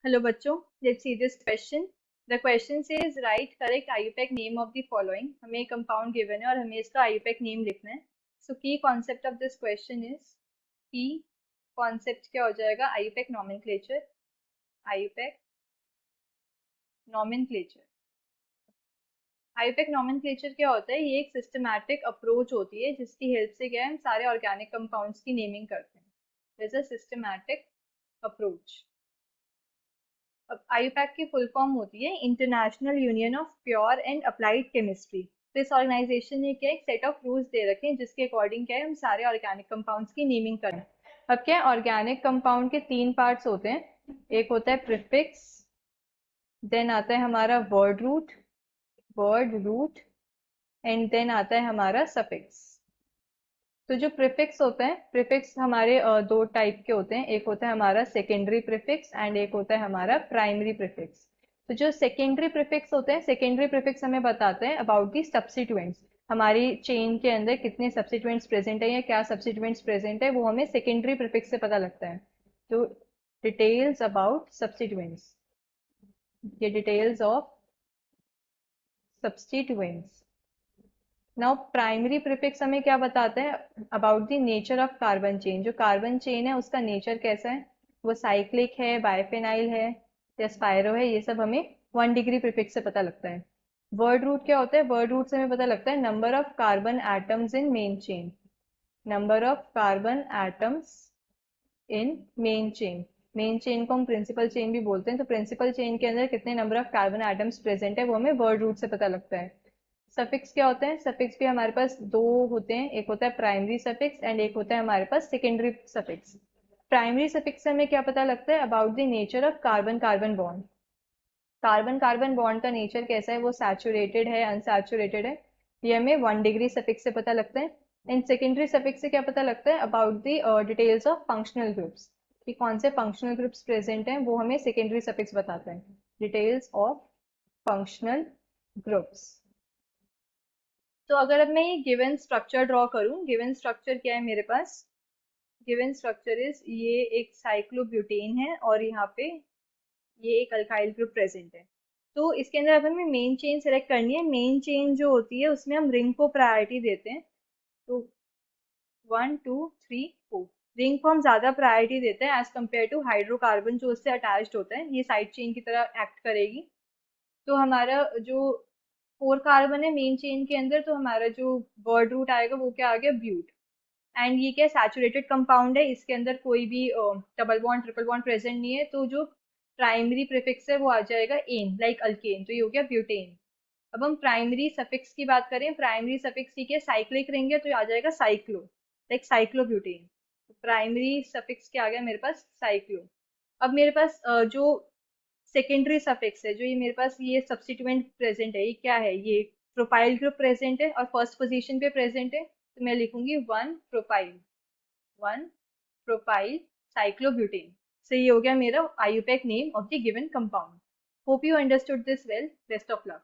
Hello बच्चों, let's see this question. The question says write correct IUPAC name of the following. हमें एक compound given है और हमें इसका IUPAC नेम लिखना है. So key concept of this question is key concept क्या हो जाएगा? IUPAC nomenclature. IUPAC nomenclature. IUPAC nomenclature क्या होता है? ये एक सिस्टमैटिक अप्रोच होती है जिसकी हेल्प से क्या है हम सारे ऑर्गेनिक कंपाउंड्स की नेमिंग करते हैं. There's a systematic approach. अब आईयूपैक की फुल फॉर्म होती है international union of pure and applied chemistry. तो इस ऑर्गेनाइजेशन ने क्या एक सेट ऑफ रूल्स दे रखे हैं जिसके अकॉर्डिंग क्या है हम सारे ऑर्गेनिक कंपाउंड्स की नेमिंग करें. अब क्या है ऑर्गेनिक कंपाउंड के तीन पार्ट्स होते हैं. एक होता है प्रीफिक्स, देन आता है हमारा वर्ड रूट एंड देन आता है हमारा सफिक्स. तो जो प्रीफिक्स होते हैं, प्रीफिक्स हमारे दो टाइप के होते हैं. एक होता है हमारा सेकेंडरी प्रीफिक्स एंड एक होता है हमारा प्राइमरी प्रीफिक्स. तो जो सेकेंडरी प्रीफिक्स होते हैं, सेकेंडरी प्रीफिक्स हमें बताते हैं अबाउट दी सब्स्टिट्यूएंट्स. हमारी चेन के अंदर कितने सब्स्टिट्यूएंट्स प्रेजेंट है या क्या सब्स्टिट्यूएंट्स प्रेजेंट है वो हमें सेकेंडरी प्रीफिक्स से पता लगता है. तो डिटेल्स अबाउट सब्स्टिट्यूएंट्स, ये details of substituents. Now primary prefix हमें क्या बताते हैं about the nature of carbon chain. जो कार्बन चेन है उसका नेचर कैसा है, वो साइक्लिक है, बाइफेनाइल है या स्पाइरो है, ये सब हमें 1 डिग्री प्रीफिक्स से पता लगता है. वर्ड रूट क्या होता है, वर्ड रूट से हमें पता लगता है number of carbon atoms in main chain. Number of carbon atoms in main chain. Main chain को हम प्रिंसिपल चेन भी बोलते हैं. तो प्रिंसिपल चेन के अंदर कितने number of carbon atoms present है वो हमें वर्ड रूट से पता लगता है. सफिक्स क्या होते हैं, सफिक्स भी हमारे पास दो होते हैं. एक होता है प्राइमरी सफिक्स एंड एक होता है हमारे पास सेकेंडरी सफिक्स. प्राइमरी सफिक्स से हमें क्या पता लगता है about the nature of carbon carbon bond. Carbon carbon bond का नेचर कैसा है, वो सैचुरेटेड है, अनसैचुरेटेड है, ये हमें 1 डिग्री सफिक्स से पता लगता है. एंड सेकेंडरी सफिक्स से क्या पता लगता है about the details of functional groups, कि कौन से फंक्शनल ग्रुप्स प्रेजेंट हैं वो हमें सेकेंडरी सफिक्स बताता है. Details of functional groups. तो अगर अब मैं ये गिवन स्ट्रक्चर ड्रॉ करूं, गिवन स्ट्रक्चर क्या है मेरे पास, गिवन स्ट्रक्चर इज ये एक साइक्लोब्यूटेन है और यहाँ पे ये एक अल्काइल ग्रुप प्रेजेंट है. तो इसके अंदर अब हमें मेन चेन सेलेक्ट करनी है. मेन चेन जो होती है उसमें हम रिंग को प्रायोरिटी देते हैं. तो 1 2 3 4 रिंग को हम ज्यादा प्रायोरिटी देते हैं एज कम्पेयर टू हाइड्रोकार्बन जो उससे अटैच्ड होता है, ये साइड चेन की तरह एक्ट करेगी. तो हमारा जो 4 कार्बन है मेन चेन के अंदर, तो हमारा जो वर्ड रूट आएगा वो क्या आ गया, ब्यूट. एंड ये क्या सैचुरेटेड कंपाउंड है, इसके अंदर कोई भी double bond triple bond present नहीं है. तो जो प्राइमरी प्रीफिक्स है वो आ जाएगा एन, लाइक अल्केन, तो ये हो गया ब्यूटेन. अब हम प्राइमरी सफिक्स की बात करें, प्राइमरी सफिक्स ठीक है साइक्लिक रिंग है तो ये आ जाएगा cyclo, like cyclobutane. Primary suffix क्या आ गया मेरे पास, साइक्लो. अब मेरे पास जो सेकेंडरी सफिक्स है, जो ये मेरे पास ये सब्स्टिट्यूएंट प्रेजेंट है, ये क्या है, ये प्रोपाइल ग्रुप प्रेजेंट है और फर्स्ट पोजीशन पे प्रेजेंट है. तो मैं लिखूंगी 1 प्रोपाइल साइक्लोब्यूटेन. से ये हो गया मेरा IUPAC name of the given compound. Hope you understood this well. Best of luck.